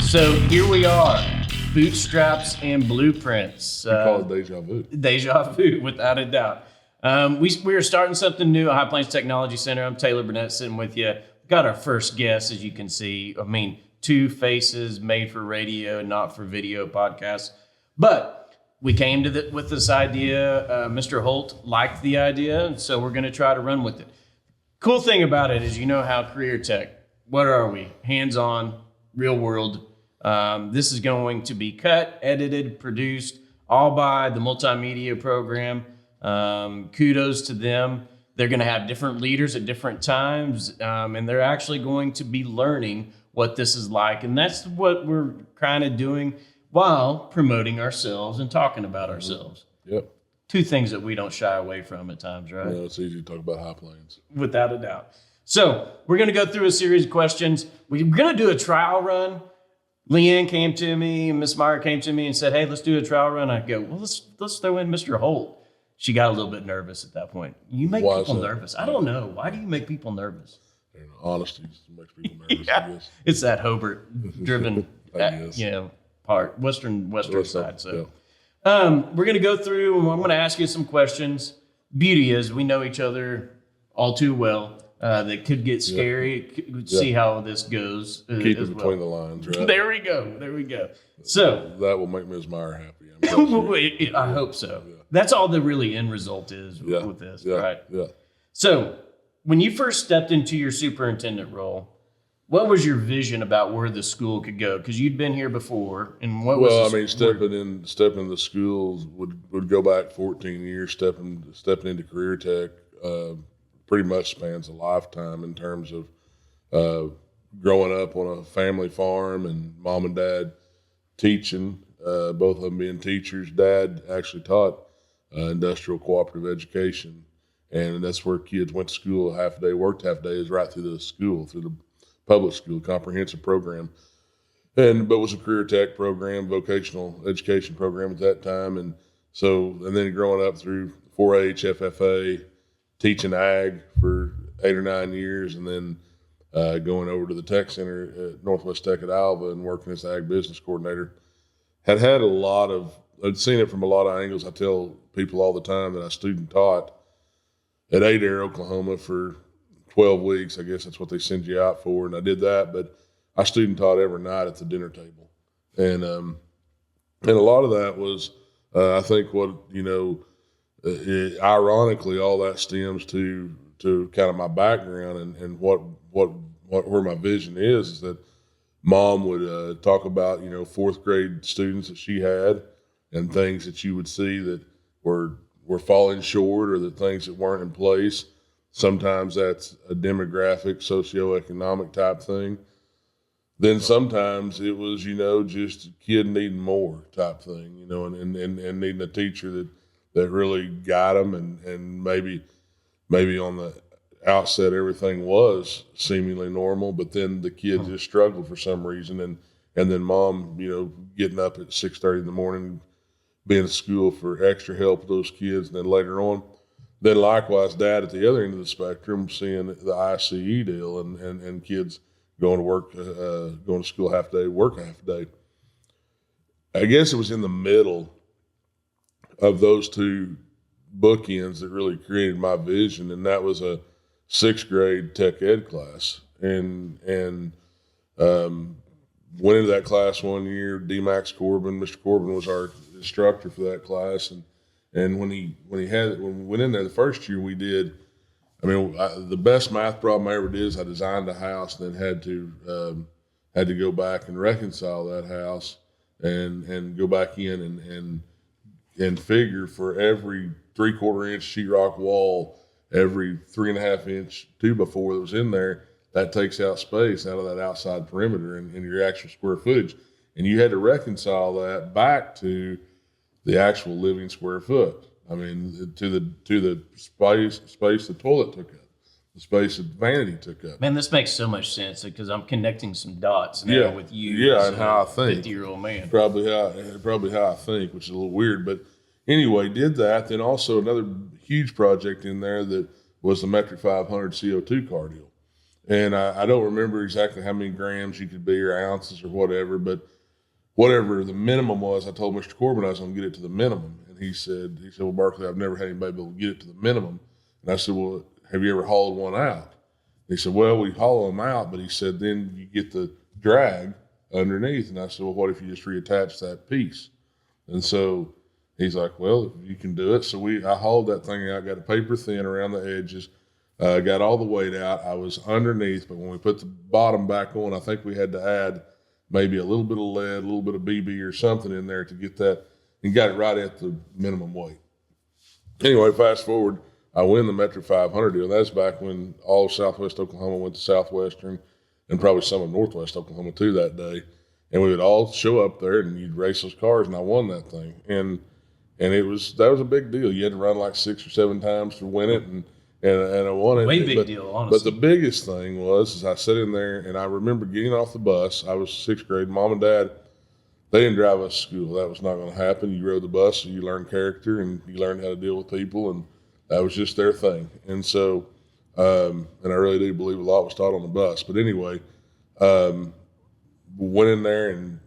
So here we are, Bootstraps and Blueprints. You call it deja vu. Deja vu, without a doubt. We are starting something new at High Plains Technology Center. I'm Taylor Burnett sitting with you. Got our first guest, as you can see. I mean, two faces made for radio, not for video podcasts. But we came to with this idea. Mr. Holt liked the idea, and so we're going to try to run with it. Cool thing about it is, you know how career tech, what are we? Hands-on, real world. This is going to be cut, edited, produced, all by the multimedia program. Kudos to them. They're going to have different leaders at different times, and they're actually going to be learning what this is like. And that's what we're kind of doing while promoting ourselves and talking about ourselves. Yep. Two things that we don't shy away from at times, right? Yeah, it's easy to talk about High Plains. Without a doubt. So we're going to go through a series of questions. We're going to do a trial run. Leanne came to me, and Miss Meyer came to me and said, hey, let's do a trial run. I go, well, let's throw in Mr. Holt. She got a little bit nervous at that point. You make people nervous. I don't know. Why do you make people nervous? Honesty makes people nervous, Yeah. I guess. It's that Hobart-driven part, western side. So we're going to go through, and I'm going to ask you some questions. Beauty is we know each other all too well. That could get scary. See how this goes. Keep it between the lines, right? There we go. So that will make Ms. Meyer happy. I hope so. Yeah. That's all the really end result is with this, right? Yeah. So when you first stepped into your superintendent role, what was your vision about where the school could go? Because you'd been here before, and stepping in the schools would go back 14 years. Stepping into career tech pretty much spans a lifetime in terms of growing up on a family farm and mom and dad teaching. Both of them being teachers. Dad actually taught industrial cooperative education, and that's where kids went to school half a day, worked half a day, is right through the school, through the public school comprehensive program, but was a career tech program, vocational education program at that time, and then growing up through 4-H, FFA, teaching ag for 8 or 9 years, and then going over to the tech center at Northwest Tech at Alva and working as ag business coordinator. I'd seen it from a lot of angles. I tell people all the time that I student taught at Adair, Oklahoma for 12 weeks. I guess that's what they send you out for. And I did that, but I student taught every night at the dinner table. And a lot of that was, I think ironically, all that stems to kind of my background and where my vision is that Mom would talk about, fourth grade students that she had and things that you would see that were falling short or the things that weren't in place. Sometimes that's a demographic, socioeconomic type thing. Then sometimes it was, just a kid needing more type thing, and needing a teacher that really got them and maybe on the outset everything was seemingly normal, but then the kid just struggled for some reason, and then mom, getting up at 6:30 in the morning, being at school for extra help with those kids, and then later on, then likewise dad at the other end of the spectrum, seeing the ICE deal and kids going to work, going to school half a day, work half a day. I guess it was in the middle of those two bookends that really created my vision, and that was a 6th grade tech ed class, and went into that class one year. D-Max Corbin, Mr. Corbin was our instructor for that class, and when we went in there the first year, we did. The best math problem I ever did is I designed a house and then had to go back and reconcile that house and go back in and figure for every 3/4 inch sheetrock wall, every 3.5 inch 2x4 that was in there, that takes out space out of that outside perimeter and your actual square footage. And you had to reconcile that back to the actual living square foot. To the space the toilet took up, the space that vanity took up. Man, this makes so much sense because I'm connecting some dots now with you. Yeah, and how I think. 50-year-old man. Probably how I think, which is a little weird. But anyway, did that. Then also another huge project in there that was the Metric 500 CO2 car deal. And I don't remember exactly how many grams you could be or ounces or whatever, but whatever the minimum was, I told Mr. Corbin I was going to get it to the minimum. And he said, well, Barclay, I've never had anybody be able to get it to the minimum. And I said, well, have you ever hauled one out? He said, well, we haul them out, but he said, then you get the drag underneath. And I said, well, what if you just reattach that piece? And so he's like, well, you can do it. So I hauled that thing out, got a paper thin around the edges, got all the weight out. I was underneath, but when we put the bottom back on, I think we had to add maybe a little bit of lead, a little bit of BB or something in there to get that, and got it right at the minimum weight. Anyway, fast forward, I win the Metro 500 deal. That's back when all of Southwest Oklahoma went to Southwestern, and probably some of Northwest Oklahoma too that day. And we would all show up there, and you'd race those cars, and I won that thing. And that was a big deal. You had to run like 6 or 7 times to win it, and I won it. Way big deal, honestly. But the biggest thing was I sat in there, and I remember getting off the bus. I was 6th grade. Mom and Dad, they didn't drive us to school. That was not going to happen. You rode the bus, so you learned character, and you learned how to deal with people, and that was just their thing. And so, and I really do believe a lot was taught on the bus. But anyway, went in there, and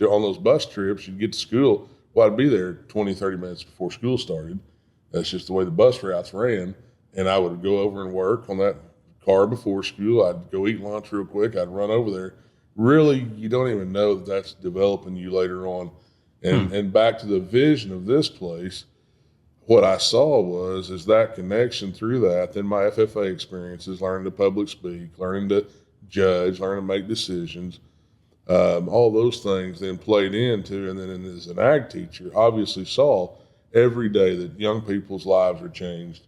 on those bus trips, you'd get to school. Well, I'd be there 20, 30 minutes before school started. That's just the way the bus routes ran. And I would go over and work on that car before school. I'd go eat lunch real quick. I'd run over there. Really, you don't even know that that's developing you later on. And back to the vision of this place, what I saw is that connection through that. Then my FFA experiences, learning to public speak, learning to judge, learning to make decisions, all those things then played into, and then as an ag teacher, obviously saw every day that young people's lives are changed,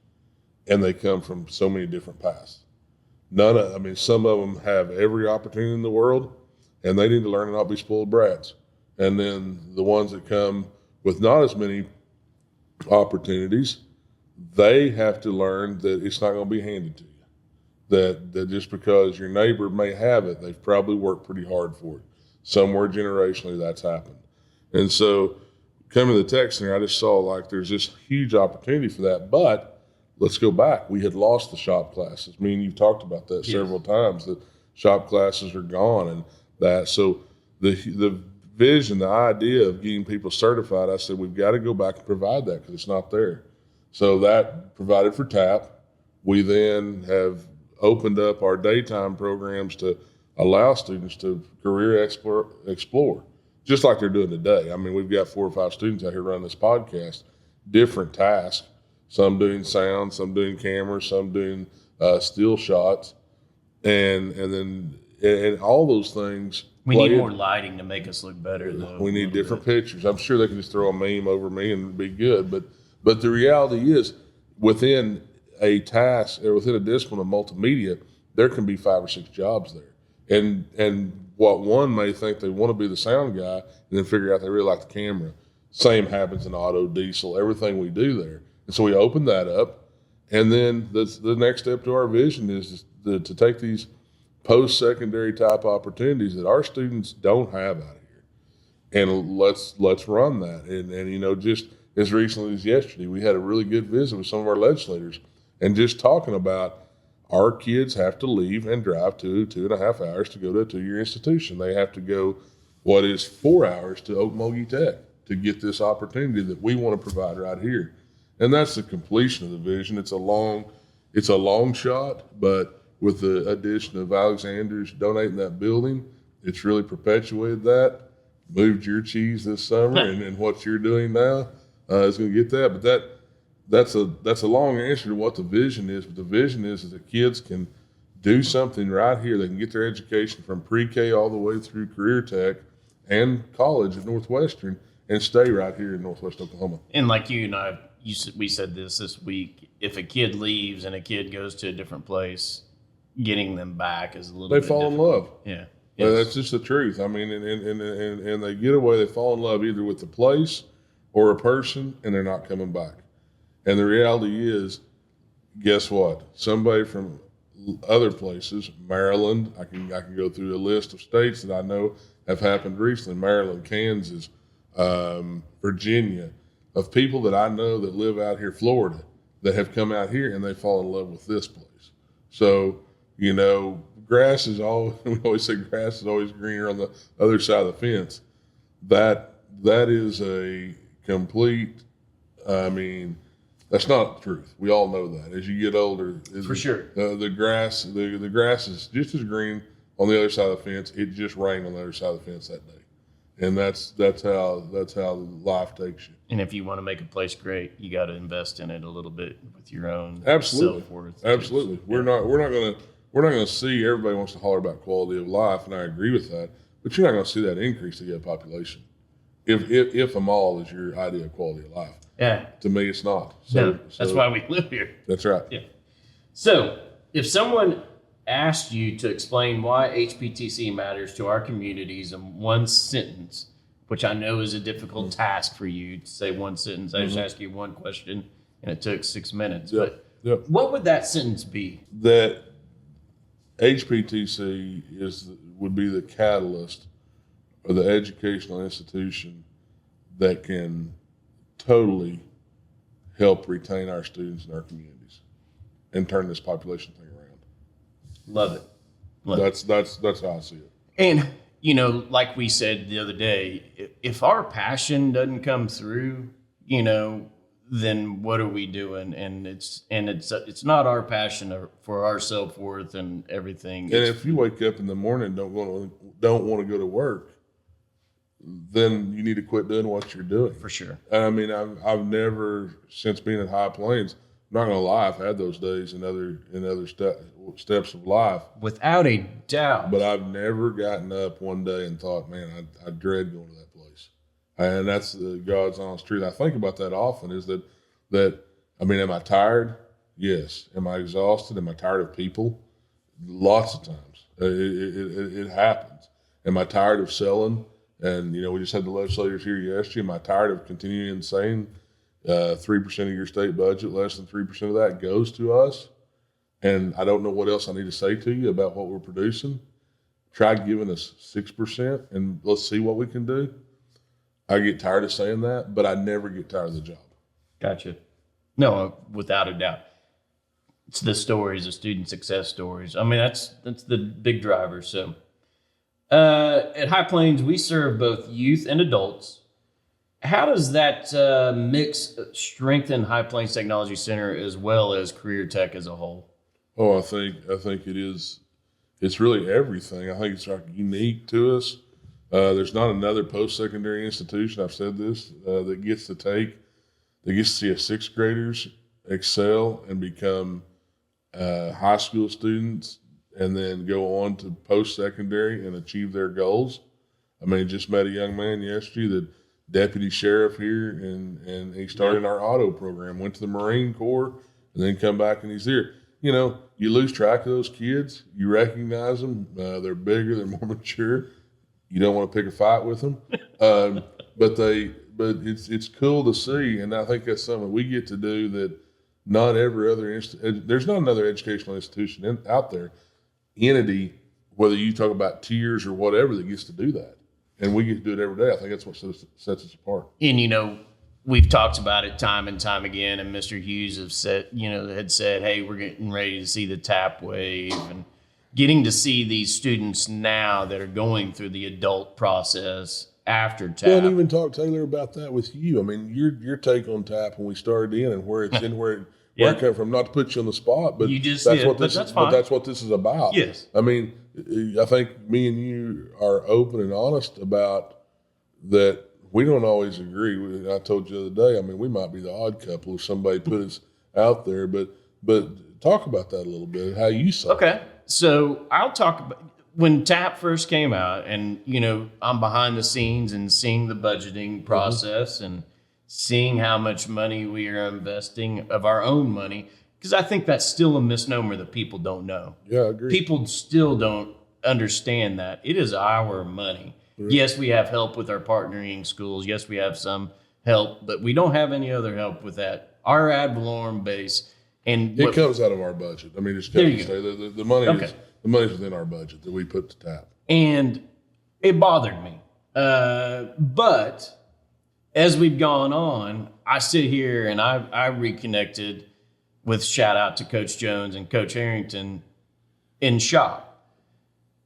and they come from so many different paths. Some of them have every opportunity in the world, and they need to learn to not be spoiled brats. And then the ones that come with not as many opportunities, they have to learn that it's not going to be handed to you. That just because your neighbor may have it, they've probably worked pretty hard for it. Somewhere generationally that's happened. And so coming to the tech center, I just saw like there's this huge opportunity for that. But let's go back. We had lost the shop classes. Me and you've talked about that several times. The shop classes are gone, and that. So the vision, the idea of getting people certified, I said we've got to go back and provide that because it's not there. So that provided for TAP. We then have opened up our daytime programs to allow students to career explore, just like they're doing today. I mean, we've got 4 or 5 students out here running this podcast, different tasks, some doing sound, some doing cameras, some doing still shots, and all those things. We need more lighting to make us look better, though. We need different pictures. I'm sure they can just throw a meme over me and be good, but the reality is within a task or within a discipline of multimedia, there can be 5 or 6 jobs there. And what one may think they want to be the sound guy and then figure out they really like the camera. Same happens in auto, diesel, everything we do there. And so we open that up. And then the next step to our vision is to take these post-secondary type opportunities that our students don't have out here. And let's run that. And just as recently as yesterday, we had a really good visit with some of our legislators and just talking about our kids have to leave and drive 2.5 hours to go to a 2-year institution. They have to go what is 4 hours to Okmulgee Tech to get this opportunity that we want to provide right here. And that's the completion of the vision. It's a long shot, but with the addition of Alexander's donating that building, it's really perpetuated that. Moved your cheese this summer, and what you're doing now is going to get that. But that's a long answer to what the vision is. But the vision is that kids can do something right here. They can get their education from pre-K all the way through career tech and college at Northwestern and stay right here in Northwest Oklahoma. And like you and I, we said this week, if a kid leaves and a kid goes to a different place, getting them back is a little bit They fall difficult. in love. Yeah. Yes. That's just the truth. I mean, and they get away, they fall in love either with the place or a person, and they're not coming back. And the reality is, guess what? Somebody from other places, Maryland, I can go through a list of states that I know have happened recently, Maryland, Kansas, Virginia, of people that I know that live out here, Florida, that have come out here and they fall in love with this place. So grass is all, we always say grass is always greener on the other side of the fence. That is a complete, that's not the truth. We all know that. As you get older, For sure. the grass is just as green on the other side of the fence. It just rained on the other side of the fence that day, and that's how life takes you. And if you want to make a place great, you got to invest in it a little bit with your own Absolutely. self-worth. Absolutely. Yeah. We're not gonna see, everybody wants to holler about quality of life, and I agree with that. But you're not gonna see that increase to get a population. If a mall is your idea of quality of life. Yeah. To me, it's not. No, that's why we live here. That's right. Yeah. So, if someone asked you to explain why HPTC matters to our communities in one sentence, which I know is a difficult task for you to say one sentence. I just asked you one question and it took 6 minutes. Yep. But what would that sentence be? That HPTC would be the catalyst or the educational institution that can totally help retain our students in our communities and turn this population thing around. Love it. That's how I see it. And, like we said the other day, if our passion doesn't come through, then what are we doing? And it's not our passion for our self-worth and everything. And if you wake up in the morning and don't want to go to work, then you need to quit doing what you're doing. For sure. I've never, since being at High Plains, I'm not gonna lie, I've had those days in other steps of life, without a doubt. but I've never gotten up one day and thought, man, I dread going to that place. And that's the God's honest truth. I think about that often. Is that am I tired? Yes. Am I exhausted? Am I tired of people? Lots of times. It happens. Am I tired of selling? And, we just had the legislators here yesterday. Am I tired of continuing saying 3% of your state budget, less than 3% of that goes to us? And I don't know what else I need to say to you about what we're producing. Try giving us 6% and let's see what we can do. I get tired of saying that, but I never get tired of the job. Gotcha. No, without a doubt. It's the stories, the student success stories. That's the big driver. So at High Plains, we serve both youth and adults. How does that mix strengthen High Plains Technology Center as well as career tech as a whole? Oh, I think it is. It's really everything. I think it's unique to us. There's not another post-secondary institution, I've said this, that gets to see a sixth graders excel and become high school students and then go on to post-secondary and achieve their goals. Just met a young man yesterday, the deputy sheriff here, and he started our auto program, went to the Marine Corps, and then come back and he's here. You lose track of those kids. You recognize them. They're bigger, they're more mature. You don't want to pick a fight with them. But it's cool to see, and I think that's something we get to do that not every other there's not another educational institution out there, entity, whether you talk about tiers or whatever, that gets to do that. And we get to do it every day. I think that's what sets us apart. And, we've talked about it time and time again, and Mr. Hughes had said, hey, we're getting ready to see the TAP wave, and getting to see these students now that are going through the adult process after TAP. Well, and even talk, Taylor, about that with you. Your take on TAP when we started in and where it's in, where it came from. Not to put you on the spot, but you just that's did, what this that's is. fine. But that's what this is about. Yes. I think me and you are open and honest about that. We don't always agree. I told you the other day, we might be the odd couple if somebody put us out there, but talk about that a little bit, how you saw it. Okay. So I'll talk about when TAP first came out, and, I'm behind the scenes and seeing the budgeting process and seeing how much money we are investing of our own money, because I think that's still a misnomer that people don't know. Yeah, I agree. People still don't understand that. It is our money. Right. Yes, we have help with our partnering schools. Yes, we have some help, but we don't have any other help with that. Our ad valorem base, and it comes out of our budget. It's there you go. The money the money's within our budget that we put to TAP. And it bothered me. But as we've gone on, I sit here and I reconnected with, shout out to Coach Jones and Coach Harrington. in shop.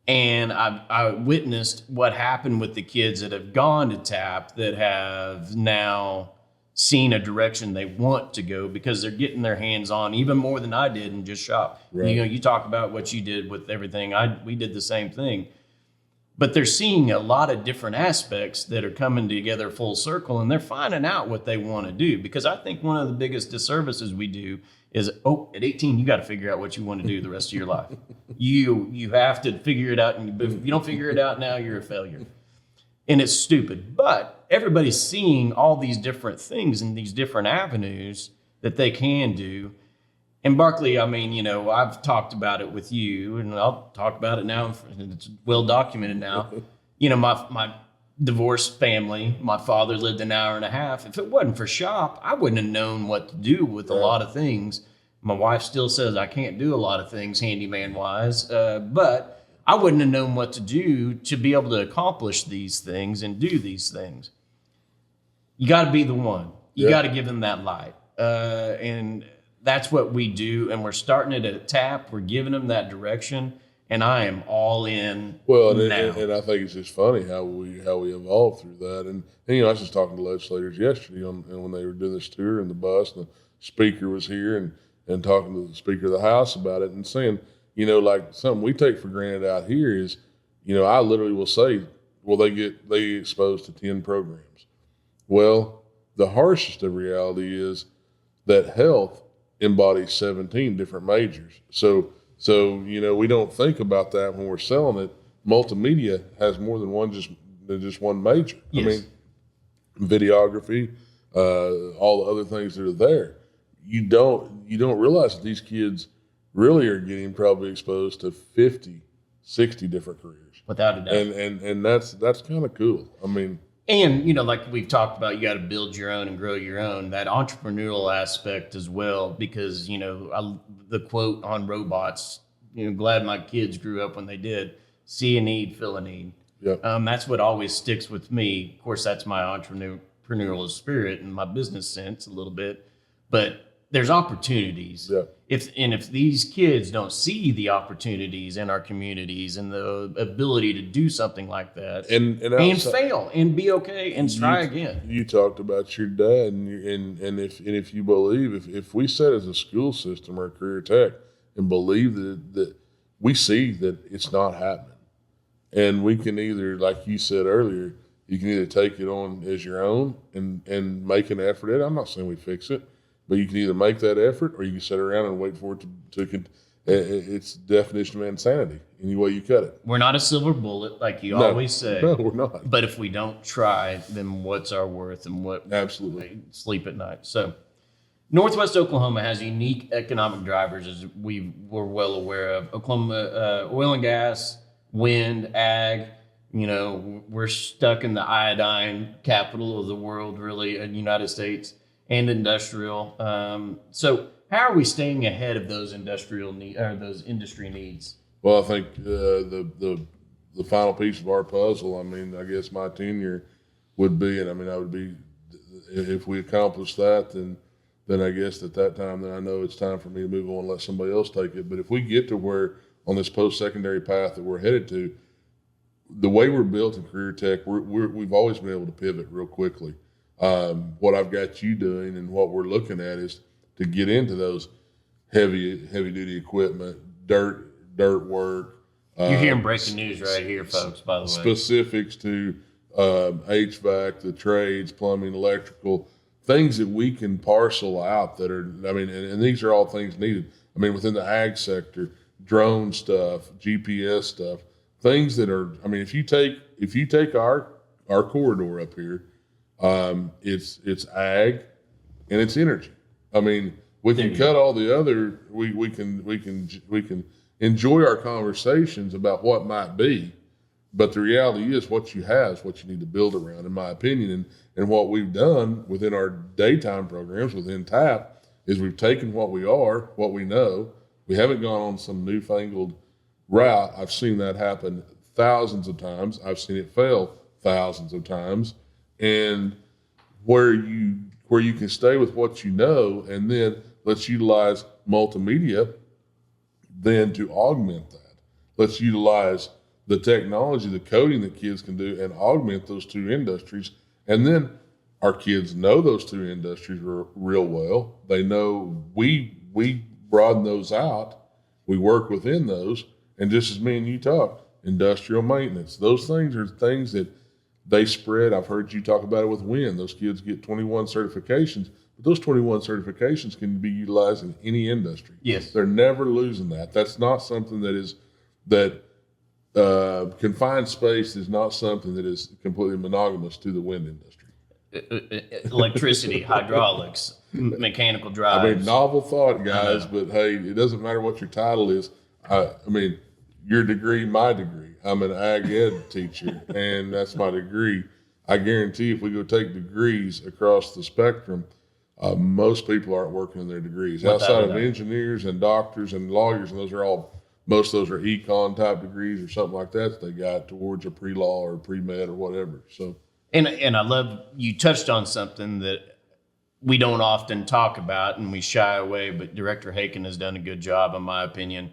And I witnessed what happened with the kids that have gone to TAP that have now seen a direction they want to go because they're getting their hands on even more than I did in just shop. Right. You talk about what you did with everything. We did the same thing. But they're seeing a lot of different aspects that are coming together full circle, and they're finding out what they want to do. Because I think one of the biggest disservices we do is, at 18, you got to figure out what you want to do the rest of your life. You have to figure it out, and if you don't figure it out now, you're a failure. And it's stupid. But everybody's seeing all these different things and these different avenues that they can do. And Barclay, I mean, I've talked about it with you, and I'll talk about it now. It's well documented now. My divorced family, my father lived an hour and a half. If it wasn't for shop, I wouldn't have known what to do with a lot of things. My wife still says I can't do a lot of things handyman-wise, but I wouldn't have known what to do to be able to accomplish these things and do these things. You got to be the one. You got to give them that light. And that's what we do, and we're starting it at TAP. We're giving them that direction, and I am all in. Well, now. And I think it's just funny how we evolved through that. And I was just talking to legislators yesterday when they were doing this tour in the bus, and the speaker was here and talking to the Speaker of the House about it and saying, like something we take for granted out here is, I literally will say, well, they get exposed to 10 programs. Well, the harshest of reality is that health embodies 17 different majors. So we don't think about that when we're selling it. Multimedia has more than just one major. Yes. I mean, videography, all the other things that are there. You don't realize that these kids really are getting probably exposed to 50, 60 different careers. Without a doubt. And that's kind of cool. I mean, and, like we've talked about, you got to build your own and grow your own, that entrepreneurial aspect as well, because, the quote on robots, glad my kids grew up when they did, see a need, fill a need. Yep. That's what always sticks with me. Of course, that's my entrepreneurial spirit and my business sense a little bit, but there's opportunities. Yeah. If these kids don't see the opportunities in our communities and the ability to do something like that and fail and be okay and try again. You talked about your dad and if you believe if we said as a school system or a career tech and believe that we see that it's not happening, and we can either, like you said earlier, you can either take it on as your own and make an effort at it. I'm not saying we fix it, but you can either make that effort or you can sit around and wait for it to it's definition of insanity, any way you cut it. We're not a silver bullet, like you always say. No, we're not. But if we don't try, then what's our worth and what Absolutely sleep at night? So Northwest Oklahoma has unique economic drivers, as we were well aware of. Oklahoma, oil and gas, wind, ag. We're stuck in the iodine capital of the world, really, in the United States. And industrial. So how are we staying ahead of those those industry needs? Well, I think the final piece of our puzzle, I guess my tenure would be, I would be, if we accomplish that, then I guess at that time, then I know it's time for me to move on and let somebody else take it. But if we get to where on this post-secondary path that we're headed to, the way we're built in career tech, we've always been able to pivot real quickly. What I've got you doing and what we're looking at is to get into those heavy duty equipment, dirt work. You're hearing breaking news right here, folks, by the way. Specifics to HVAC, the trades, plumbing, electrical, things that we can parcel out that are, and these are all things needed. Within the ag sector, drone stuff, GPS stuff, things that are, if you take our corridor up here, it's ag and it's energy. We can cut all the other. We can enjoy our conversations about what might be, but the reality is what you have is what you need to build around, in my opinion. And what we've done within our daytime programs within TAP is we've taken what we are, what we know. We haven't gone on some newfangled route. I've seen that happen thousands of times. I've seen it fail thousands of times. And where you can stay with what you know, and then let's utilize multimedia then to augment that. let's utilize the technology, the coding that kids can do, and augment those two industries. And then our kids know those two industries real well. They know we broaden those out. We work within those. And just as me and you talk, industrial maintenance, those things are things that they spread. I've heard you talk about it with wind. Those kids get 21 certifications, but those 21 certifications can be utilized in any industry. Yes. They're never losing that. That's not something confined space is not something that is completely monogamous to the wind industry. Electricity, hydraulics, mechanical drives. I mean, novel thought, guys, but hey, it doesn't matter what your title is. I mean, your degree, my degree. I'm an ag ed teacher, and that's my degree. I guarantee if we go take degrees across the spectrum, most people aren't working in their degrees. Outside of engineers and doctors and lawyers, and most of those are econ type degrees or something like that they got towards a pre-law or pre-med or whatever. So, and I love you touched on something that we don't often talk about and we shy away, but Director Haken has done a good job, in my opinion.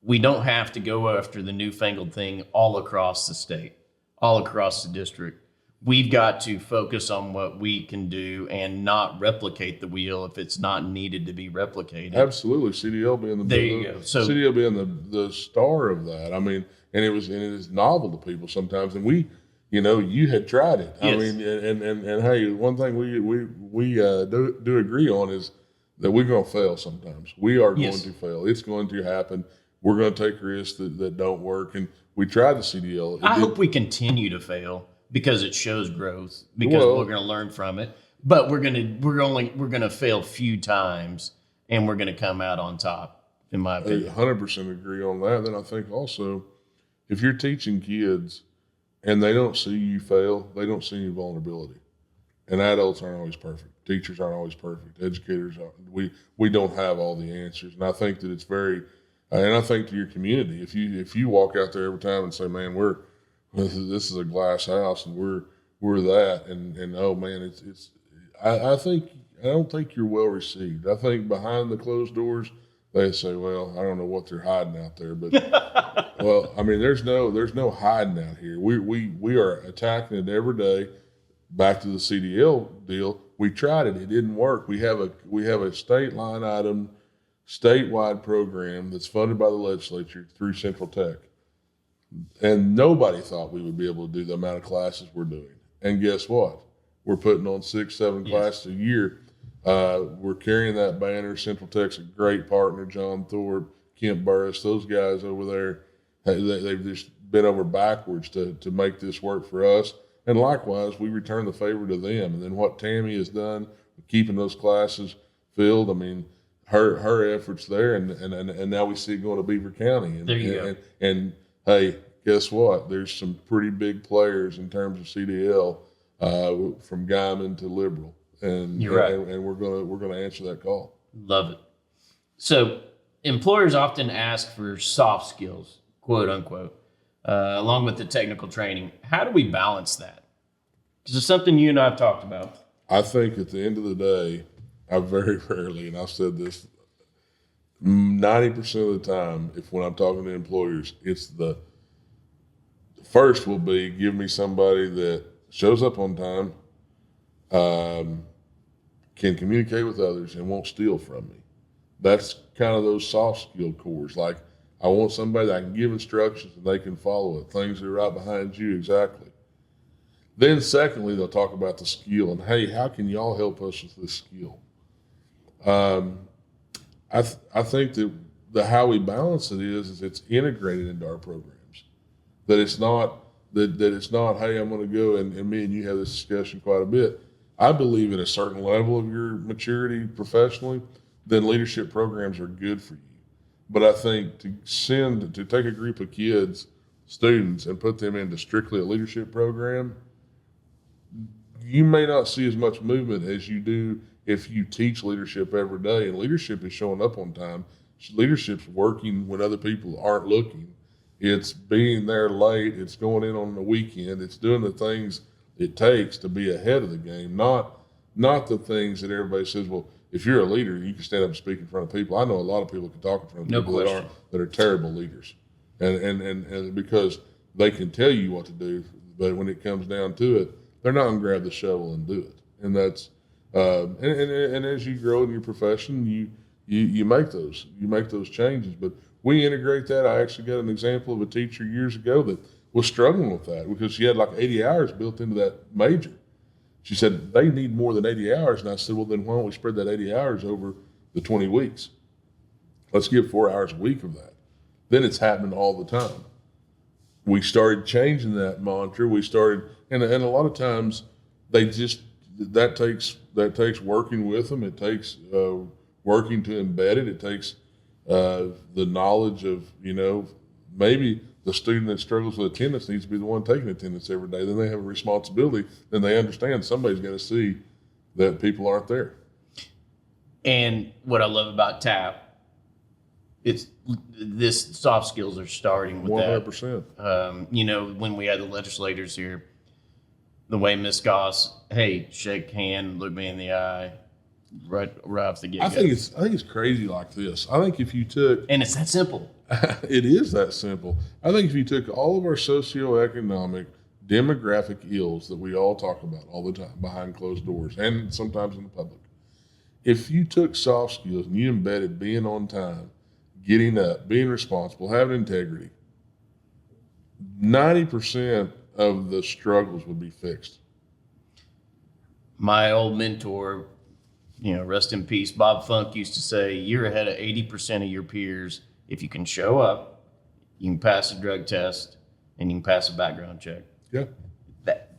We don't have to go after the newfangled thing all across the state, all across the district. We've got to focus on what we can do and not replicate the wheel if it's not needed to be replicated. Absolutely, CDL being CDL being the star of that. I mean, and it is novel to people sometimes, and you had tried it. Yes. I mean, and hey, one thing we do agree on is that we're going to fail sometimes. We are going to fail. It's going to happen. We're going to take risks that don't work, and we tried the CDL. I hope we continue to fail because it shows growth, because we're going to learn from it. But we're going to fail a few times, and we're going to come out on top, in my opinion. 100% agree on that. Then I think also, if you're teaching kids and they don't see you fail, they don't see any vulnerability. And adults aren't always perfect. Teachers aren't always perfect. Educators aren't. We don't have all the answers. And I think that it's very. And I think to your community, if you walk out there every time and say, "Man, this is a glass house, and we're that," and oh man, I don't think you're well received. I think behind the closed doors, they say, "Well, I don't know what they're hiding out there," but well, I mean, there's no hiding out here. We are attacking it every day. Back to the CDL deal, we tried it; it didn't work. We have a state line item. Statewide program that's funded by the legislature through Central Tech. And nobody thought we would be able to do the amount of classes we're doing. And guess what? We're putting on 6-7 classes a year. We're carrying that banner. Central Tech's a great partner. John Thorpe, Kent Burris, those guys over there, they've just been over backwards to make this work for us. And likewise, we return the favor to them. And then what Tammy has done, keeping those classes filled, I mean, her efforts there, and now we see it going to Beaver County. And, there you go. And hey, guess what? There's some pretty big players in terms of CDL, from Guyman to Liberal, and you're right. And we're gonna answer that call. Love it. So employers often ask for soft skills, quote unquote, along with the technical training. How do we balance that? Because it's something you and I have talked about. I think at the end of the day, I very rarely, and I've said this 90% of the time, when I'm talking to employers, it's the first will be give me somebody that shows up on time, can communicate with others, and won't steal from me. That's kind of those soft skill cores. Like, I want somebody that I can give instructions and they can follow it. Things that are right behind you, exactly. Then secondly, they'll talk about the skill and, hey, how can y'all help us with this skill? I think that how we balance it is it's integrated into our programs. That it's not hey, I'm going to go and me and you have this discussion quite a bit. I believe at a certain level of your maturity professionally, then leadership programs are good for you. But I think to take a group of kids, students, and put them into strictly a leadership program, you may not see as much movement as you do if you teach leadership every day. And leadership is showing up on time. Leadership's working when other people aren't looking. It's being there late. It's going in on the weekend. It's doing the things it takes to be ahead of the game, not the things that everybody says, well, if you're a leader, you can stand up and speak in front of people. I know a lot of people can talk in front of people that are terrible leaders. and because they can tell you what to do, but when it comes down to it, they're not going to grab the shovel and do it. And that's and as you grow in your profession, you make those changes. But we integrate that. I actually got an example of a teacher years ago that was struggling with that because she had like 80 hours built into that major. She said they need more than 80 hours, and I said, well, then why don't we spread that 80 hours over the 20 weeks? Let's give 4 hours a week of that. Then it's happening all the time. We started changing that mantra. We started, and a lot of times they just that takes working with them. It takes working to embed it. It takes the knowledge of maybe the student that struggles with attendance needs to be the one taking attendance every day. Then they have a responsibility. Then they understand somebody's got to see that people aren't there. And what I love about TAP, it's this soft skills are starting with 100%. that. When we had the legislators here, the way Ms. Goss, hey, shake hand, look me in the eye, right off the get-go. I think it's crazy like this. I think if you took, and it's that simple. It is that simple. I think if you took all of our socioeconomic, demographic ills that we all talk about all the time behind closed doors and sometimes in the public, if you took soft skills and you embedded being on time, getting up, being responsible, having integrity, 90% of the struggles would be fixed. My old mentor, rest in peace, Bob Funk used to say, you're ahead of 80% of your peers if you can show up, you can pass a drug test, and you can pass a background check. Yeah.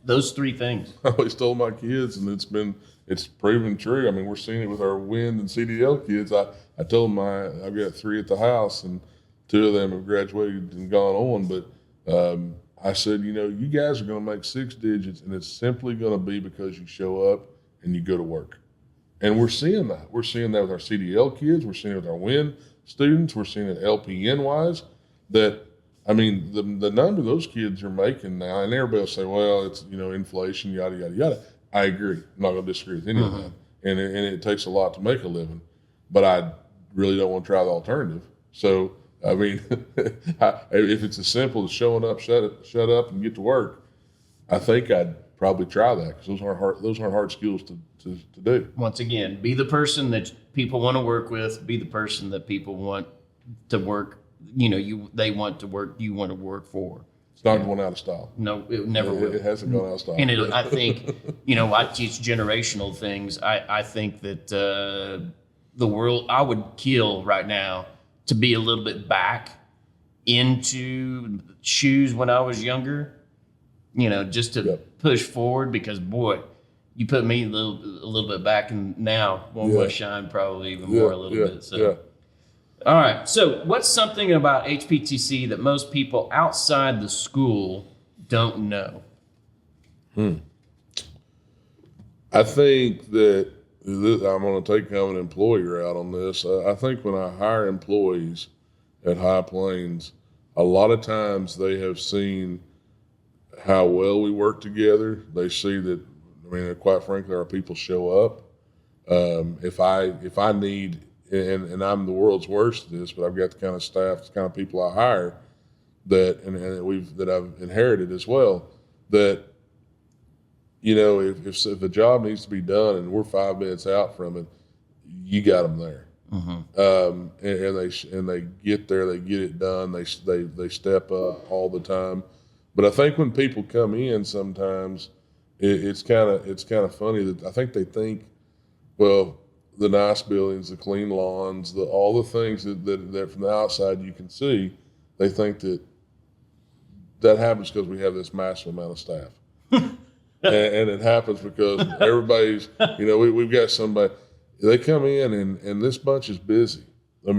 Those three things. I always told my kids, and it's proven true. I mean, we're seeing it with our WIND and CDL kids. I told them I've got 3 at the house, and 2 of them have graduated and gone on. But I said, you guys are going to make 6 digits, and it's simply going to be because you show up and you go to work. And we're seeing that. We're seeing that with our CDL kids. We're seeing it with our WIN students. We're seeing it LPN-wise. The number those kids are making now, and everybody will say, well, it's, inflation, yada, yada, yada. I agree. I'm not going to disagree with any of that. And it takes a lot to make a living. But I really don't want to try the alternative. So, I mean, if it's as simple as showing up, shut up, and get to work, I think I'd probably try that because those aren't hard skills to do. Once again, be the person that people want to work with. Be the person that people want to work. They want to work. You want to work for. It's not going out of style. No, it never will. It hasn't gone out of style. And I think, I teach generational things. I think that the world, I would kill right now to be a little bit back into shoes when I was younger, just to push forward because, boy, you put me a little bit back and now won't shine probably even more a little bit. So. Yeah. All right. So what's something about HPTC that most people outside the school don't know? I think that I'm going to take kind of an employee route on this. I think when I hire employees at High Plains, a lot of times they have seen how well we work together. They see that, quite frankly, our people show up. If I need, and I'm the world's worst at this, but I've got the kind of staff, the kind of people I hire that I've inherited as well. That if a job needs to be done and we're 5 minutes out from it, you got them there. And they get there, they get it done. They step up all the time. But I think when people come in, sometimes it's kind of funny that I think they think, well, the nice buildings, the clean lawns, all the things that from the outside you can see, they think that happens because we have this massive amount of staff. and it happens because everybody's, we've got somebody, they come in and this bunch is busy. I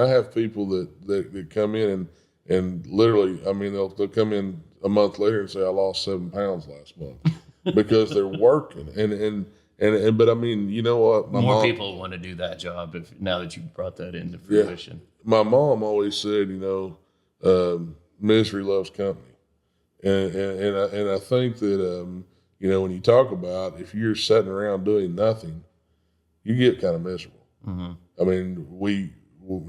have people that come in and literally, they'll come in a month later and say, I lost 7 pounds last month because they're working. But you know what? More people want to do that job now that you've brought that into fruition. Yeah. My mom always said, misery loves company. And I think that, when you talk about if you're sitting around doing nothing, you get kind of miserable.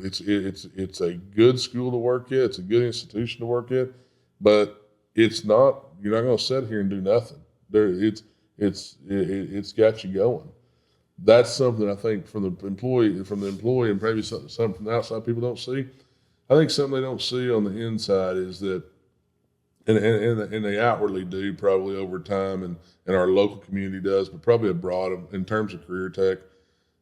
it's a good school to work at. It's a good institution to work at, but it's not. You're not going to sit here and do nothing. It's got you going. That's something I think from the employee, and maybe something from the outside people don't see. I think something they don't see on the inside is that, and they outwardly do probably over time, and our local community does, but probably abroad in terms of career tech,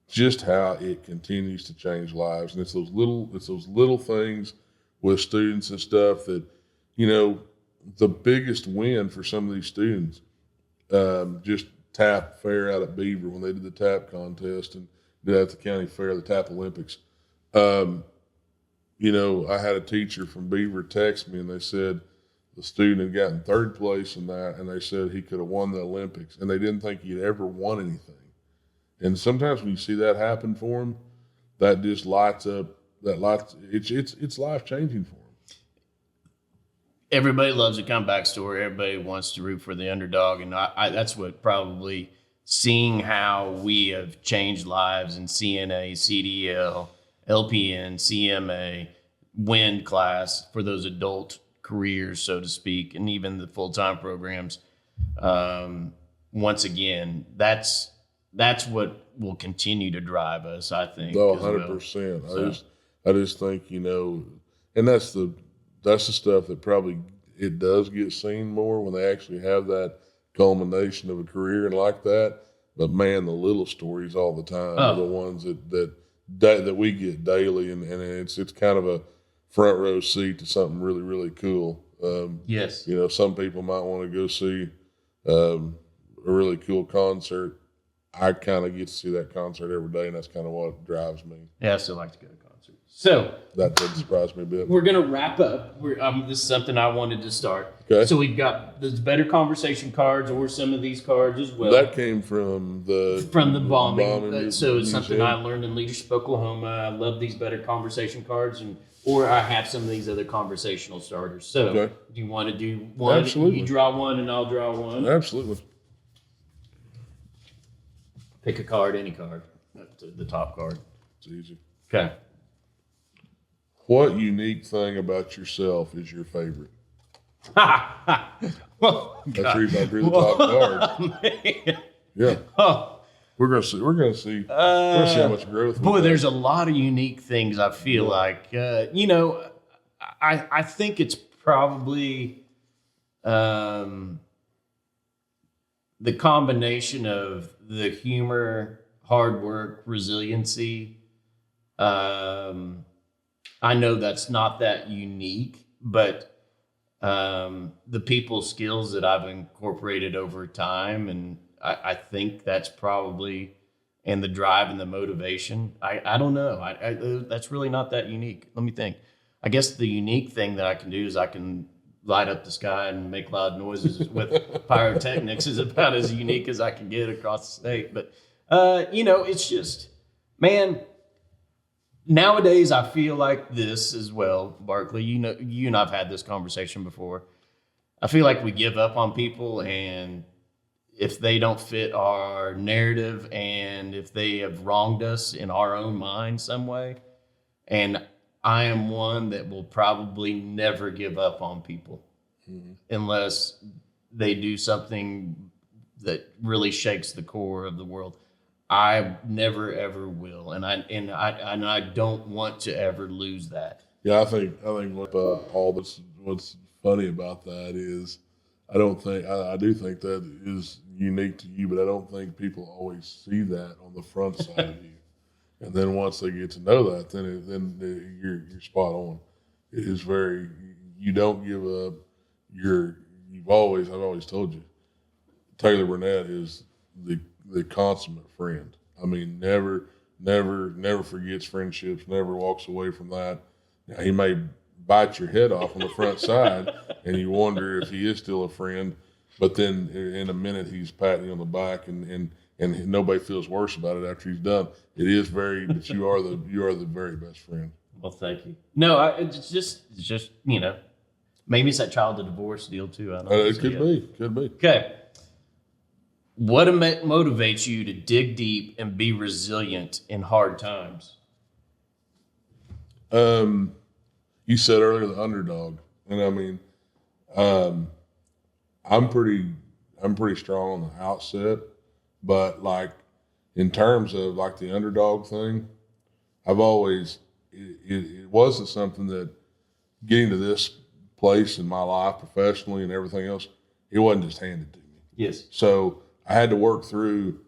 just how it continues to change lives. And it's those little things with students and stuff that, the biggest win for some of these students, just tap fair out at Beaver when they did the tap contest and did at the county fair, the tap Olympics. I had a teacher from Beaver text me and they said the student had gotten third place in that, and they said he could have won the Olympics, and they didn't think he'd ever won anything. And sometimes when you see that happen for him, that just lights up. It's life changing for him. Everybody loves a comeback story. Everybody wants to root for the underdog. And I that's what probably seeing how we have changed lives in CNA, CDL, LPN, CMA, WIN class for those adult careers, so to speak, and even the full-time programs. Once again, that's what will continue to drive us, I think. Oh, 100%. Well. I just think, and that's the stuff that probably it does get seen more when they actually have that culmination of a career and like that. But man, the little stories all the time are the ones that we get daily, and it's kind of a front row seat to something really, really cool. Yes. Some people might want to go see a really cool concert. I kind of get to see that concert every day, and that's kind of what drives me. Yeah, I still like to go to concerts. So that doesn't surprise me a bit. We're going to wrap up. This is something I wanted to start. Okay. So we've got those better conversation cards, or some of these cards as well. That came from the bombing. So it's something I learned in Leadership Oklahoma. I love these better conversation cards, or I have some of these other conversational starters. So do you want to do one? Absolutely. You draw one, and I'll draw one. Absolutely. Pick a card, any card. The top card. It's easy. Okay. What unique thing about yourself is your favorite? Well, that's the reason I drew the top card. Man. Yeah. Oh. We're gonna see. We're gonna see how much growth. Boy, there's a lot of unique things. I feel like, I think it's probably the combination of the humor, hard work, resiliency. I know that's not that unique, but the people skills that I've incorporated over time, and I think that's probably, and the drive and the motivation. I don't know. That's really not that unique. Let me think. I guess the unique thing that I can do is I can light up the sky and make loud noises with pyrotechnics is about as unique as I can get across the state. But, it's just, man, nowadays I feel like this as well, Barclay. You and I've had this conversation before. I feel like we give up on people, and if they don't fit our narrative, and if they have wronged us in our own mind some way, and I am one that will probably never give up on people unless they do something that really shakes the core of the world. I never ever will, and I don't want to ever lose that. Yeah, I think what's funny about that is I do think that is unique to you, but I don't think people always see that on the front side of you. And then once they get to know that, then you're spot on. It is very, you don't give up. I've always told you, Taylor Burnett is the consummate friend. I mean, never forgets friendships, never walks away from that. Now, he may bite your head off on the front side, and you wonder if he is still a friend, but then in a minute he's patting you on the back, and nobody feels worse about it after he's done. It is but you are the very best friend. Well, thank you. No, it's just maybe it's that child of divorce deal too. I don't know. It could be. Okay. What motivates you to dig deep and be resilient in hard times? You said earlier the underdog, and I mean, I'm pretty strong on the outset, but like in terms of like the underdog thing, I've always it wasn't something that getting to this place in my life professionally and everything else, it wasn't just handed to me. Yes. So I had to work through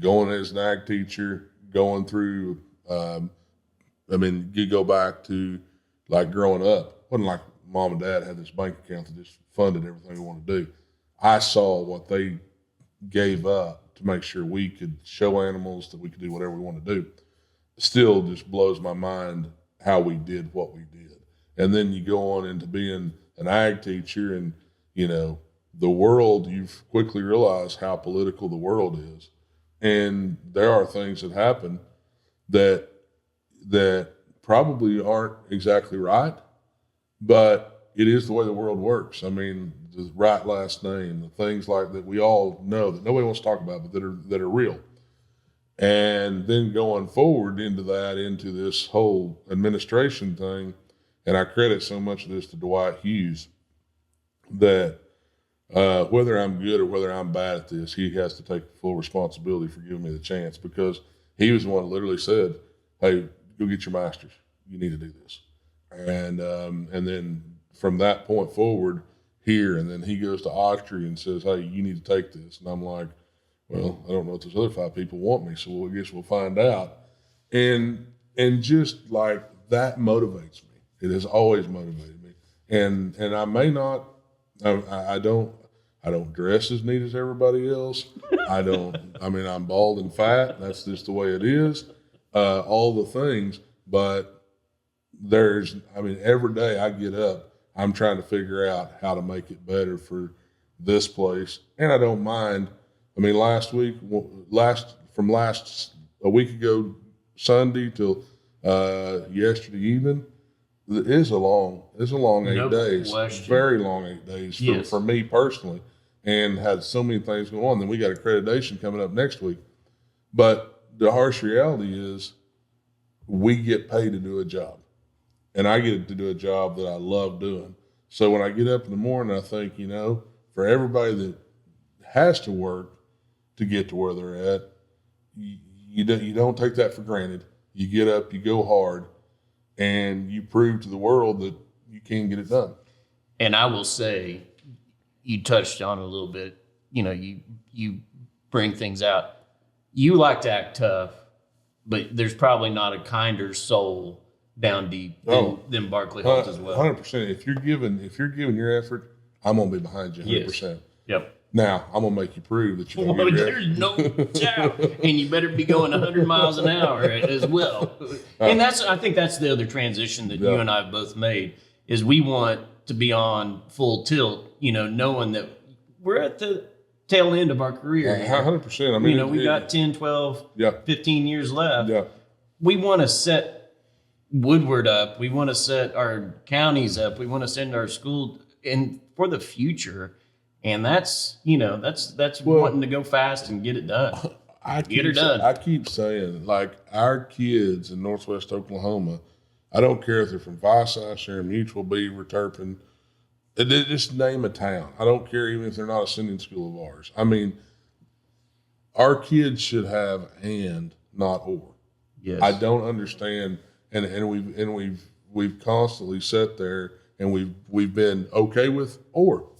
going as an ag teacher, going through. I mean, you go back to like growing up. It wasn't like mom and dad had this bank account that just funded everything we wanted to do. I saw what they gave up to make sure we could show animals, that we could do whatever we want to do. It still just blows my mind how we did what we did. And then you go on into being an ag teacher, and you know the world. You quickly realize how political the world is, and there are things that happen that probably aren't exactly right, but it is the way the world works. I mean, the right last name, the things like that we all know that nobody wants to talk about, but that are real. And then going forward into this whole administration thing, and I credit so much of this to Dwight Hughes, that whether I'm good or whether I'm bad at this, he has to take full responsibility for giving me the chance, because he was the one that literally said, "Hey, go get your master's. You need to do this." And then from that point forward here, and then he goes to Austria and says, "Hey, you need to take this." And I'm like, well, I don't know if those other 5 people want me, so I guess we'll find out. And just like that motivates me. It has always motivated me. And I may not, I don't dress as neat as everybody else. I mean, I'm bald and fat. That's just the way it is. All the things, but every day I get up, I'm trying to figure out how to make it better for this place. And I don't mind. I mean, a week ago Sunday till yesterday evening, it's a long 8 days, very long 8 days for me personally, and had so many things going on. Then we got accreditation coming up next week. But the harsh reality is we get paid to do a job, and I get to do a job that I love doing. So when I get up in the morning, I think, for everybody that has to work to get to where they're at, you don't take that for granted. You get up, you go hard, and you prove to the world that you can get it done. And I will say, you touched on it a little bit. You bring things out. You like to act tough, but there's probably not a kinder soul down deep than Barclay Holt as well. 100%. If you're giving your effort, I'm gonna be behind you 100%. Yes. Yep. Now I'm gonna make you prove that you're gonna there's no doubt, and you better be going 100 miles an hour as well. And I think that's the other transition that you and I have both made, is we want to be on full tilt, knowing that we're at the tail end of our career. 100%. I mean, we got 10, 12, 15 years left. Yeah. We want to set Woodward up. We want to set our counties up. We want to send our school in for the future. And that's wanting to go fast and get it done. Get her done. I keep saying, like, our kids in Northwest Oklahoma, I don't care if they're from Vici, Sharon Mutual, Beaver, Turpin, just name a town. I don't care even if they're not a sending school of ours. I mean, our kids should have and, not or. Yes. I don't understand, and we've constantly sat there and we've been okay with or.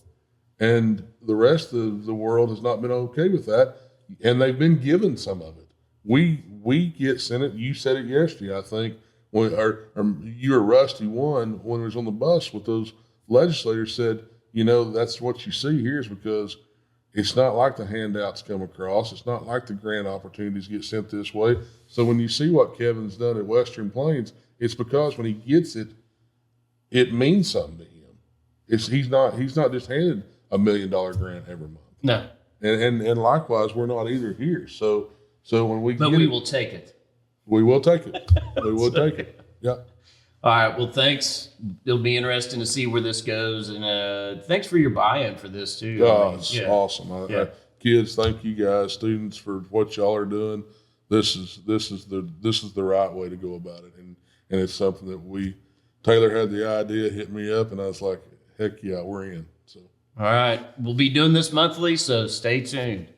And the rest of the world has not been okay with that, and they've been given some of it. We get sent it. You said it yesterday, I think, or you or Rusty won when he was on the bus with those legislators said, that's what you see here is because it's not like the handouts come across. It's not like the grant opportunities get sent this way. So when you see what Kevin's done at Western Plains, it's because when he gets it, it means something to him. He's not just handed $1 million grant every month. No. And likewise, we're not either here. So when we will take it. We will take it. We will take it. Yeah. All right. Well, thanks. It'll be interesting to see where this goes. And thanks for your buy-in for this too. It's awesome. Kids, thank you guys. Students, for what y'all are doing. this is the right way to go about it, and it's something that Taylor had the idea, hit me up, and I was like, heck yeah, we're in. So all right, we'll be doing this monthly, so stay tuned.